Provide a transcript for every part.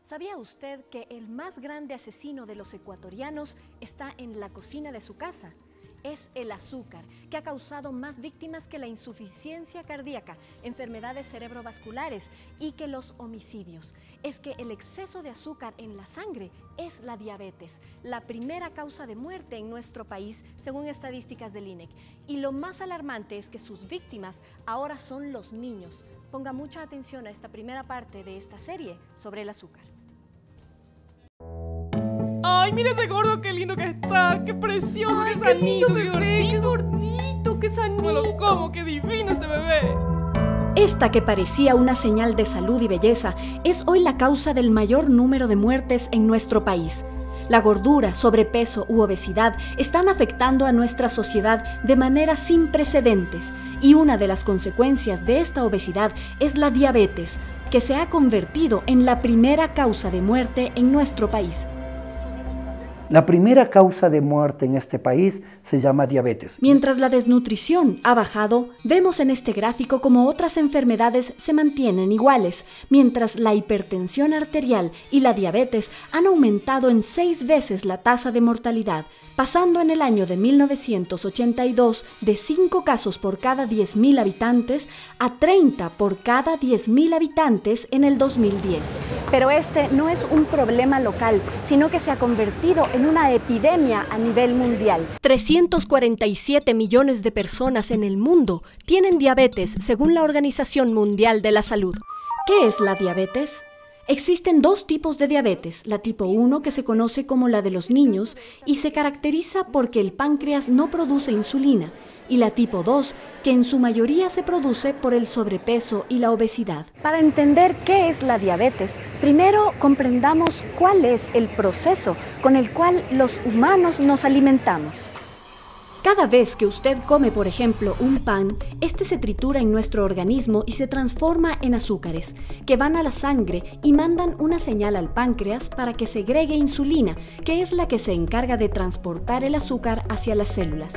¿Sabía usted que el más grande asesino de los ecuatorianos está en la cocina de su casa? Es el azúcar, que ha causado más víctimas que la insuficiencia cardíaca, enfermedades cerebrovasculares y que los homicidios. Es que el exceso de azúcar en la sangre es la diabetes, la primera causa de muerte en nuestro país, según estadísticas del INEC. Y lo más alarmante es que sus víctimas ahora son los niños. Ponga mucha atención a esta primera parte de esta serie sobre el azúcar. ¡Ay, mira ese gordo, qué lindo que está! ¡Qué precioso! Ay, ¡Qué sanito, qué lindo, bebé, qué gordito, qué sanito! ¡Me lo como! ¡Qué divino este bebé! Esta que parecía una señal de salud y belleza es hoy la causa del mayor número de muertes en nuestro país. La gordura, sobrepeso u obesidad están afectando a nuestra sociedad de manera sin precedentes y una de las consecuencias de esta obesidad es la diabetes, que se ha convertido en la primera causa de muerte en nuestro país. La primera causa de muerte en este país se llama diabetes. Mientras la desnutrición ha bajado, vemos en este gráfico cómo otras enfermedades se mantienen iguales, mientras la hipertensión arterial y la diabetes han aumentado en 6 veces la tasa de mortalidad, pasando en el año de 1982 de 5 casos por cada 10.000 habitantes a 30 por cada 10.000 habitantes en el 2010. Pero este no es un problema local, sino que se ha convertido en una epidemia a nivel mundial. 347 millones de personas en el mundo tienen diabetes, según la Organización Mundial de la Salud. ¿Qué es la diabetes? Existen 2 tipos de diabetes, la tipo 1 que se conoce como la de los niños y se caracteriza porque el páncreas no produce insulina, y la tipo 2 que en su mayoría se produce por el sobrepeso y la obesidad. Para entender qué es la diabetes, primero comprendamos cuál es el proceso con el cual los humanos nos alimentamos. Cada vez que usted come, por ejemplo, un pan, este se tritura en nuestro organismo y se transforma en azúcares, que van a la sangre y mandan una señal al páncreas para que segregue insulina, que es la que se encarga de transportar el azúcar hacia las células.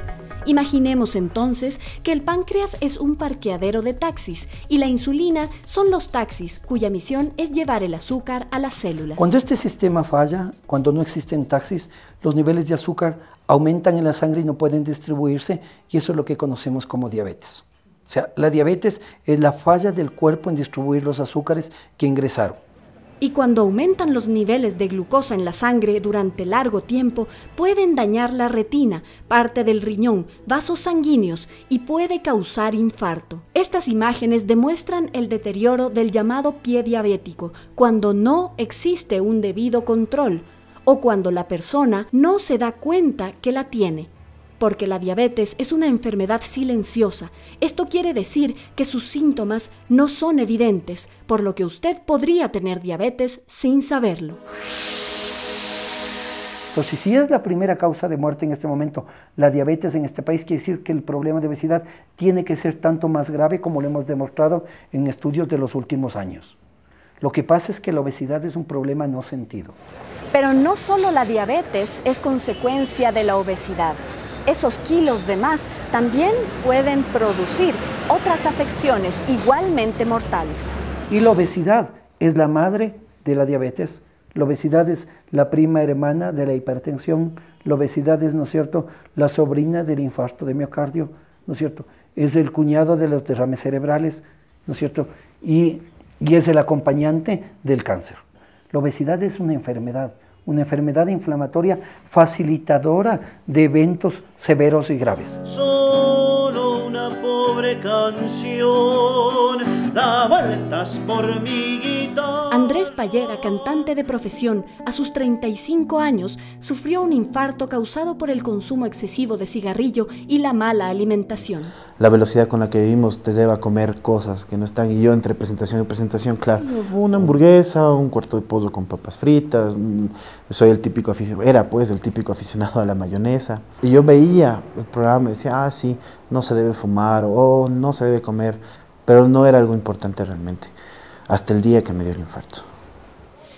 Imaginemos entonces que el páncreas es un parqueadero de taxis y la insulina son los taxis, cuya misión es llevar el azúcar a las células. Cuando este sistema falla, cuando no existen taxis, los niveles de azúcar aumentan en la sangre y no pueden distribuirse, y eso es lo que conocemos como diabetes. O sea, la diabetes es la falla del cuerpo en distribuir los azúcares que ingresaron. Y cuando aumentan los niveles de glucosa en la sangre durante largo tiempo, pueden dañar la retina, parte del riñón, vasos sanguíneos y puede causar infarto. Estas imágenes demuestran el deterioro del llamado pie diabético, cuando no existe un debido control o cuando la persona no se da cuenta que la tiene. Porque la diabetes es una enfermedad silenciosa. Esto quiere decir que sus síntomas no son evidentes, por lo que usted podría tener diabetes sin saberlo. Entonces, si es la primera causa de muerte en este momento, la diabetes en este país, quiere decir que el problema de obesidad tiene que ser tanto más grave como lo hemos demostrado en estudios de los últimos años. Lo que pasa es que la obesidad es un problema no sentido. Pero no solo la diabetes es consecuencia de la obesidad. Esos kilos de más también pueden producir otras afecciones igualmente mortales. Y la obesidad es la madre de la diabetes. La obesidad es la prima hermana de la hipertensión. La obesidad es, ¿no es cierto?, la sobrina del infarto de miocardio, ¿no es cierto? Es el cuñado de los derrames cerebrales, ¿no es cierto? Y es el acompañante del cáncer. La obesidad es una enfermedad inflamatoria facilitadora de eventos severos y graves. Solo una pobre canción da vueltas por mi guitarra. Andrés Pallera, cantante de profesión, a sus 35 años sufrió un infarto causado por el consumo excesivo de cigarrillo y la mala alimentación. La velocidad con la que vivimos te lleva a comer cosas que no están, y yo entre presentación y presentación, claro, una hamburguesa, un cuarto de pollo con papas fritas, soy el típico aficionado, era pues el típico aficionado a la mayonesa, y yo veía el programa y decía, sí, no se debe fumar o no se debe comer, pero no era algo importante realmente, hasta el día que me dio el infarto.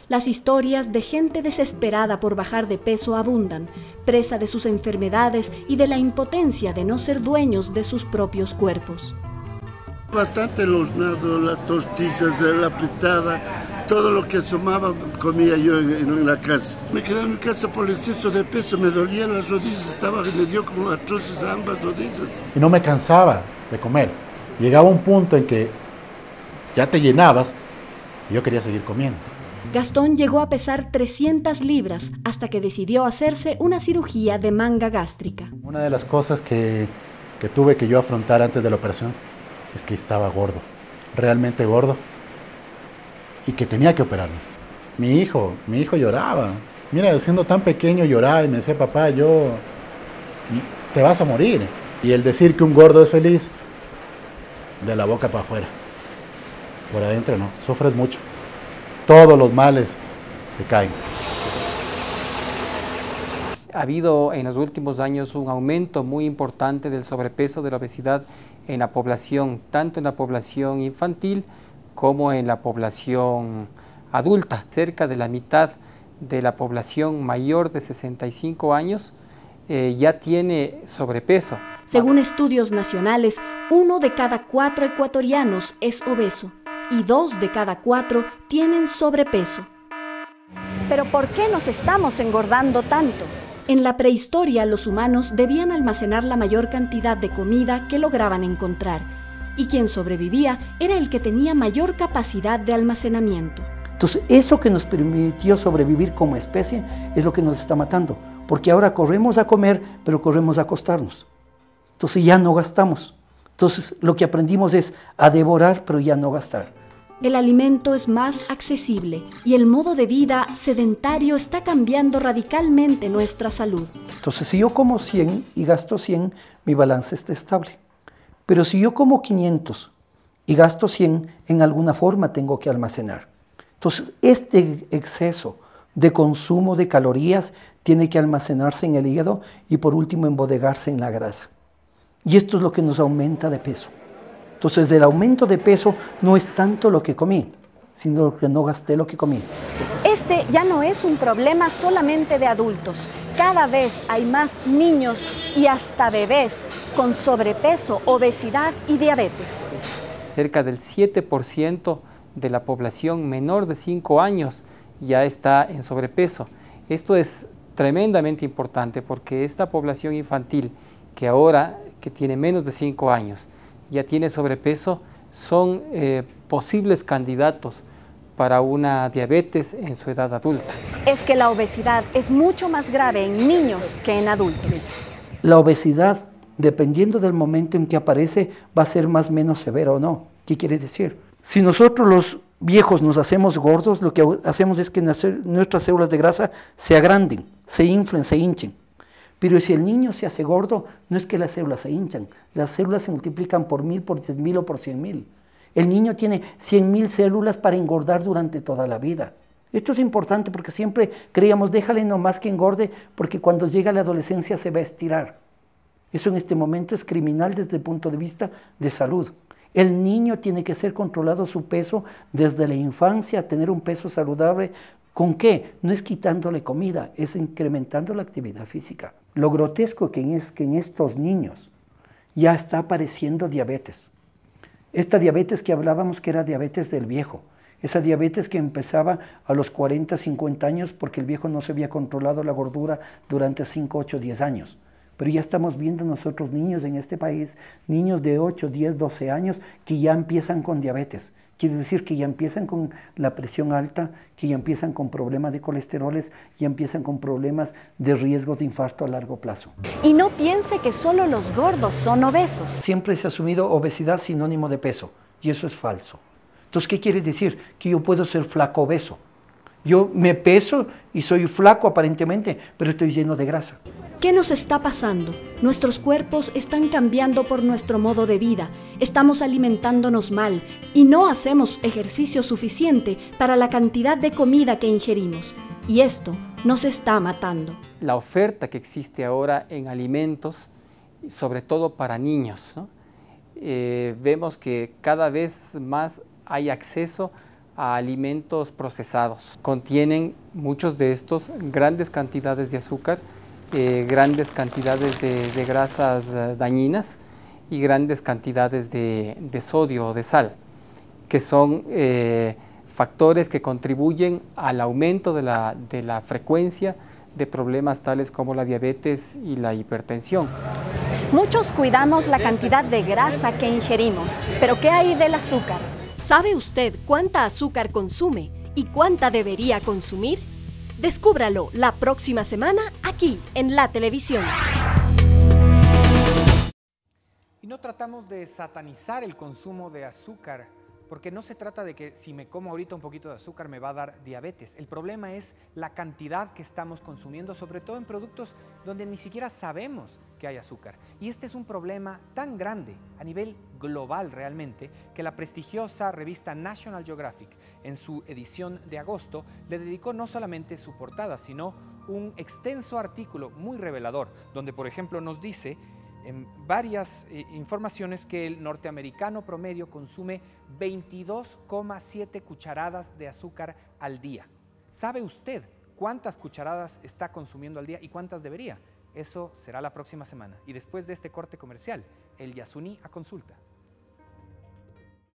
Las historias de gente desesperada por bajar de peso abundan, presa de sus enfermedades y de la impotencia de no ser dueños de sus propios cuerpos. Bastante los nados, las tortillas de la fritada, Todo lo que asomaba comía yo en la casa. Me quedé en mi casa por el exceso de peso, me dolían las rodillas, me dio como atroces a ambas rodillas. Y no me cansaba de comer. Llegaba un punto en que ya te llenabas y yo quería seguir comiendo. Gastón llegó a pesar 300 libras hasta que decidió hacerse una cirugía de manga gástrica. Una de las cosas que tuve que yo afrontar antes de la operación es que estaba gordo, realmente gordo, y que tenía que operarme. Mi hijo lloraba. Mira, siendo tan pequeño lloraba y me decía, papá, te vas a morir. Y el decir que un gordo es feliz, de la boca para afuera. Por adentro no, sufres mucho. Todos los males te caen. Ha habido en los últimos años un aumento muy importante del sobrepeso, de la obesidad en la población, tanto en la población infantil como en la población adulta. Cerca de la mitad de la población mayor de 65 años ya tiene sobrepeso. Según estudios nacionales, 1 de cada 4 ecuatorianos es obeso y 2 de cada 4 tienen sobrepeso. ¿Pero por qué nos estamos engordando tanto? En la prehistoria, los humanos debían almacenar la mayor cantidad de comida que lograban encontrar, y quien sobrevivía era el que tenía mayor capacidad de almacenamiento. Entonces, eso que nos permitió sobrevivir como especie es lo que nos está matando, porque ahora corremos a comer, pero corremos a acostarnos. Entonces ya no gastamos. Entonces, lo que aprendimos es a devorar, pero ya no gastar. El alimento es más accesible y el modo de vida sedentario está cambiando radicalmente nuestra salud. Entonces, si yo como 100 y gasto 100, mi balance está estable. Pero si yo como 500 y gasto 100, en alguna forma tengo que almacenar. Entonces, este exceso de consumo de calorías tiene que almacenarse en el hígado y por último embodegarse en la grasa. Y esto es lo que nos aumenta de peso. Entonces, del aumento de peso no es tanto lo que comí, sino que no gasté lo que comí. Este ya no es un problema solamente de adultos. Cada vez hay más niños y hasta bebés con sobrepeso, obesidad y diabetes. Cerca del 7% de la población menor de 5 años ya está en sobrepeso. Esto es tremendamente importante porque esta población infantil que ahora que tiene menos de 5 años ya tiene sobrepeso, son posibles candidatos para una diabetes en su edad adulta. Es que la obesidad es mucho más grave en niños que en adultos. La obesidad, dependiendo del momento en que aparece, va a ser más o menos severa o no. ¿Qué quiere decir? Si nosotros los viejos nos hacemos gordos, lo que hacemos es que nuestras células de grasa se agranden, se inflen, se hinchen. Pero si el niño se hace gordo, no es que las células se hinchan, las células se multiplican por 1000, por 10.000 o por 100.000. El niño tiene 100.000 células para engordar durante toda la vida. Esto es importante porque siempre creíamos, déjale nomás que engorde, porque cuando llega la adolescencia se va a estirar. Eso en este momento es criminal desde el punto de vista de salud. El niño tiene que ser controlado su peso desde la infancia, tener un peso saludable. ¿Con qué? No es quitándole comida, es incrementando la actividad física. Lo grotesco es que en estos niños ya está apareciendo diabetes. Esta diabetes que hablábamos que era diabetes del viejo, esa diabetes que empezaba a los 40, 50 años porque el viejo no se había controlado la gordura durante 5, 8, 10 años. Pero ya estamos viendo nosotros niños en este país, niños de 8, 10, 12 años que ya empiezan con diabetes. Quiere decir que ya empiezan con la presión alta, que ya empiezan con problemas de colesteroles, ya empiezan con problemas de riesgo de infarto a largo plazo. Y no piense que solo los gordos son obesos. Siempre se ha asumido obesidad sinónimo de peso, y eso es falso. Entonces, ¿qué quiere decir? Que yo puedo ser flaco obeso. Yo me peso y soy flaco aparentemente, pero estoy lleno de grasa. ¿Qué nos está pasando? Nuestros cuerpos están cambiando por nuestro modo de vida, estamos alimentándonos mal y no hacemos ejercicio suficiente para la cantidad de comida que ingerimos. Y esto nos está matando. La oferta que existe ahora en alimentos, sobre todo para niños, ¿no? Vemos que cada vez más hay acceso a alimentos procesados. Contienen muchos de estos grandes cantidades de azúcar, grandes cantidades de grasas dañinas y grandes cantidades de sodio o de sal, que son factores que contribuyen al aumento de la frecuencia de problemas tales como la diabetes y la hipertensión. Muchos cuidamos la cantidad de grasa que ingerimos, pero ¿qué hay del azúcar? ¿Sabe usted cuánta azúcar consume y cuánta debería consumir? Descúbralo la próxima semana aquí en la televisión. Y no tratamos de satanizar el consumo de azúcar, porque no se trata de que si me como ahorita un poquito de azúcar me va a dar diabetes. El problema es la cantidad que estamos consumiendo, sobre todo en productos donde ni siquiera sabemos que hay azúcar. Y este es un problema tan grande a nivel global realmente, que la prestigiosa revista National Geographic, en su edición de agosto, le dedicó no solamente su portada, sino un extenso artículo muy revelador, donde por ejemplo nos dice en varias informaciones que el norteamericano promedio consume 22,7 cucharadas de azúcar al día. ¿Sabe usted cuántas cucharadas está consumiendo al día y cuántas debería? Eso será la próxima semana. Y después de este corte comercial, el Yasuní a consulta.